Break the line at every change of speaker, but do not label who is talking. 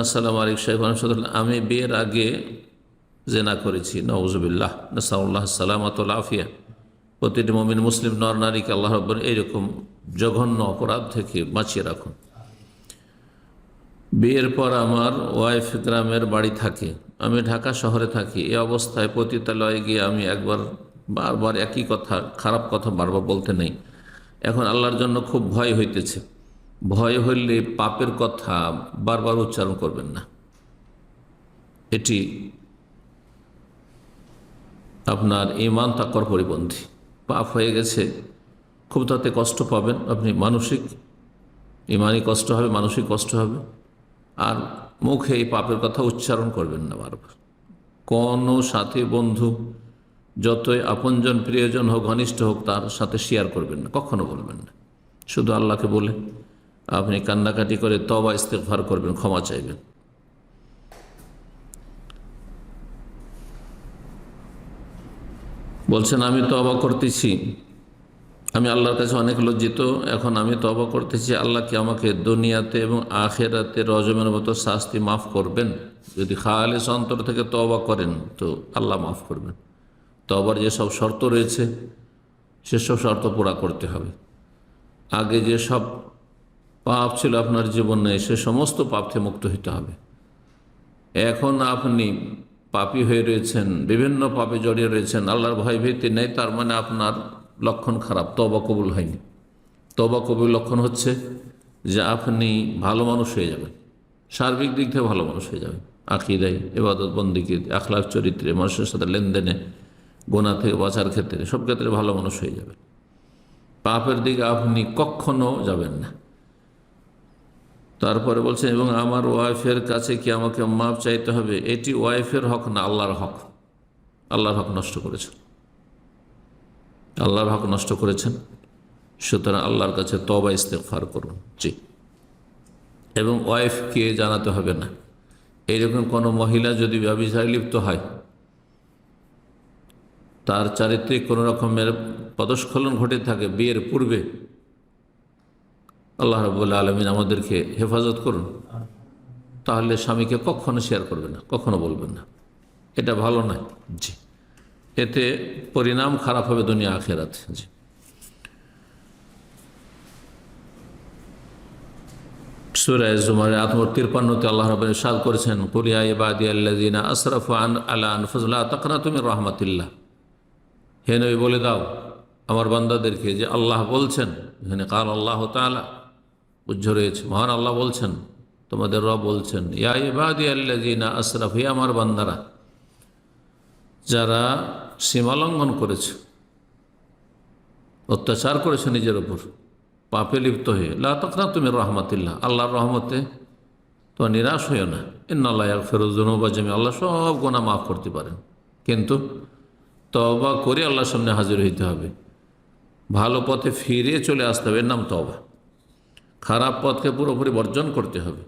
আসসালামু আলাইকুম শাইখ রহমতুল্লাহ। আমি বিয়ের আগে জেনা করেছি, নাউজুবিল্লাহ, নাসাউল্লাহ সালামাতুল আফিয়া। প্রতিটি মুমিন মুসলিম নর নারীকে আল্লাহ রাব্বুল এইরকম জঘন্য অপরাধ থেকে বাঁচিয়ে রাখুন। বিয়ের পর আমার ওয়াইফ গ্রামের বাড়ি থাকে, আমি ঢাকা শহরে থাকি। এই অবস্থায় পতিতালয়ে গিয়ে আমি বারবার একই কথা, খারাপ কথা বারবার বলতে নেই। এখন আল্লাহর জন্য খুব ভয় হইতেছে। ভয় হইলে পাপের কথা বারবার উচ্চারণ করবেন না। এটি আপনার ঈমান তাকওয়ার পরিপন্থী। পাপ হয়ে গেছে, খুব তাতে কষ্ট পাবেন আপনি, মানসিক ঈমানি কষ্ট হবে, মানসিক কষ্ট হবে। আর মুখে এই পাপের কথা উচ্চারণ করবেন না বারবার। কোনো সাথী বন্ধু যতই আপনজন প্রিয়জন হোক, ঘনিষ্ঠ হোক, তার সাথে শেয়ার করবেন না, কখনো বলবেন না। শুধু আল্লাহকে বলে আপনি কান্নাকাটি করে তওবা ইস্তিগফার করবেন, ক্ষমা চাইবেন। বলছেন আমি তওবা করতেছি, আমি আল্লাহর কাছে অনেক লজ্জিত। এখন আমি তওবা করতেছি, আল্লাহ কি আমাকে দুনিয়াতে এবং আখিরাতে রজমের মতো শাস্তি মাফ করবেন? যদি খালিস অন্তর থেকে তওবা করেন তো আল্লাহ মাফ করবেন। তওবার যেসব শর্ত রয়েছে সেসব শর্ত পুরা করতে হবে। আগে যেসব পাপ ছিল আপনার জীবনে, সে সমস্ত পাপ থেকে মুক্ত হতে হবে। এখন আপনি পাপী হয়ে রয়েছেন, বিভিন্ন পাপে জড়িয়ে রয়েছেন, আল্লাহর ভয় ভীতি নেই, তার মানে আপনার লক্ষণ খারাপ, তওবা কবুল হয়নি। তওবা কবুল লক্ষণ হচ্ছে যে আপনি ভালো মানুষ হয়ে যাবেন, সার্বিক দিক থেকে ভালো মানুষ হয়ে যাবেন, আকীদায়, ইবাদত বন্দেগী, আখলাক, চরিত্রে, মানুষের সাথে লেনদেনে, গুনাহ থেকে বাঁচার ক্ষেত্রে, সব ক্ষেত্রে ভালো মানুষ হয়ে যাবেন। পাপের দিকে আপনি কখনো যাবেন না। তারপরে বলছেন এবং আমার ওয়াইফের কাছে কি আমাকে মাপ চাইতে হবে? এটি ওয়াইফের হক না, আল্লাহর হক। আল্লাহর হক নষ্ট করেছেন, আল্লাহর হক নষ্ট করেছেন। সুতরাং আল্লাহর কাছে তওবা ইস্তিগফার করুন। জি। এবং ওয়াইফকে জানাতে হবে না। এইরকম কোনো মহিলা যদি ব্যভিচারে লিপ্ত হয়, তার চারিত্রিক কোনো রকমের পদস্খলন ঘটে থাকে বিয়ের পূর্বে, আল্লাহ রাব্বুল আলামিন আমাদেরকে হেফাজত করুন, তাহলে স্বামীকে কখনো শেয়ার করবে না, কখনো বলবেন না। এটা ভালো নয়। জি, এতে পরিণাম খারাপ হবে দুনিয়া আখিরাতে। জি। সূরা জুমার 53তে আল্লাহ রাব্বুল ইরশাদ করেছেন, কুল ইয়া ইবাদিয়াল্লাযিনা আসরাফু আলা আনফুসিহিম লা তাকনাতু মির রাহমাতিল্লাহ। হে নবী বলে দাও আমার বান্দাদেরকে যে আল্লাহ বলছেন, এখানে কাল আল্লাহ তাআলা বুঝ রয়েছে, মহান আল্লাহ বলছেন, তোমাদের রব বলছেন, ইয়া ইবাদিয়াল্লাযিনা আসরাফু, হে আমার বান্দারা যারা সীমালঙ্ঘন করেছে, অত্যাচার করেছে নিজের উপর, পাপে লিপ্ত হয়ে, লা তাকনাতু মির রাহমাতিল্লাহ, আল্লাহর রহমতে তো নিরাশ হইও না। ইন্নাল্লাহা ইয়াগফিরুয যুনুবা জামিআ, আল্লাহ সব গুনাহ মাফ করতে পারেন, কিন্তু তওবা করে আল্লাহর সামনে হাজির হইতে হবে, ভালো পথে ফিরে চলে আসতে হবে, এর নাম তওবা। খারাপ পথকে পুরোপুরি বর্জন করতে হবে।